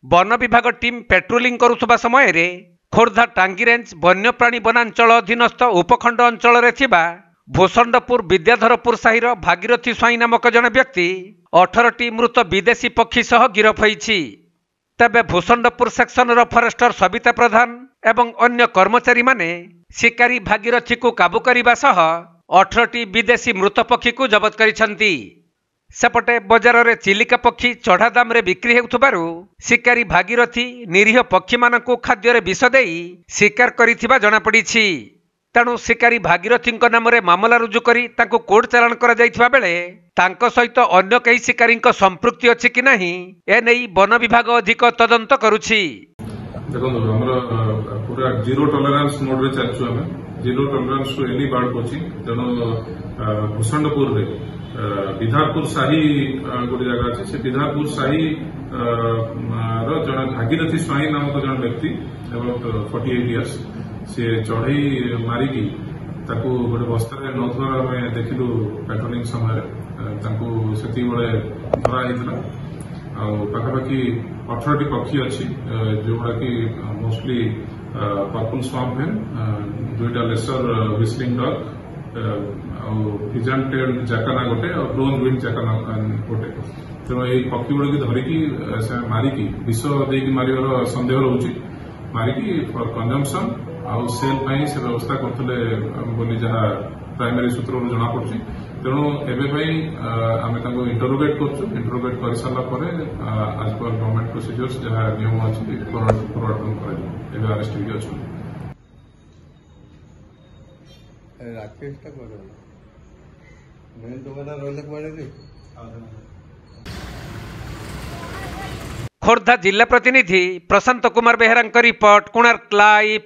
One विभाग team patrolling करुवा समय खोर्धा टांगी रेंज वन्यप्राणी वनांचल अधीनस्थ उपखंड अंचल भूषंडपुर विद्याधरपुर साहिर भागीरथी स्वाई नामक जड़े व्यक्ति 18टी मृत विदेशी पक्षी सह गिरफ होईछि। तेबे भूषंडपुर सेक्शन फरेस्टर सविता प्रधान एवं अन्य कर्मचारी माने शिकारी भागीरथी को काबू करने सह 18टी विदेशी मृत पक्षी को जबत करिसेंति। सेपटे बजार में चिलिका पक्षी चढ़ा दाम रे बिक्री हेउथबारु शिकारी भागीरथी निरीह पक्षी मानकु खाद्य विष देई शिकार करिथिबा जଣା पड़िछि। तेणु शिकारी भागीरथी नाम रे मामला रुजु करी तांको कोर्ट चालाण करा जाइथिबा बेले तांको सहित अन्य कई शिकारी संपृक्ति अछि कि नहीं ए नै वन विभाग अधिक तदंत करुछि। देखो हमरा पूरा जीरो टॉलरेंस मोड रे चलछु हमें zero tolerance to any bird poaching. तेणु भूषंडपुर रे विधारपुर साही गोटे जगह अच्छे से विधारपुर साही जड़े भागीरथी स्वाई नामक जन व्यक्ति 48 इयर्स सी चढ़ई मारिकी गोटे बस्तार नौथर आम देखिलु पेट्रोलिंग समय से धरा पाखापाखि 18टी पक्षी अच्छी जोड़ा कि मोस्टली पर्पल स्वाम्प हेन 2टा lesser whistling duck pigeon tail jacana गोटे और ब्रोन विंड जाकाना गोटे। तेणु ये पक्षी गुड़ धरिकी मारिकी विष देकी मारिबार संदेह रोचे मारिकी फॉर कंजम्पशन आउ सेल से व्यवस्था करते बोली जहाँ प्राइमरी सूत्र जना पड़ी। तेणु एवं आम इंटरोगेट इंटरोगेट कर सारापर आज पर गवर्नमेंट प्रोसीजर्स जहाँ नियम अच्छी फरवर्ड कर अरेस्ट होगी अच्छा। राकेश रही खोर्धा जिला प्रतिनिधि प्रशांत कुमार बेहेरा रिपोर्ट कोणार्क लाइव।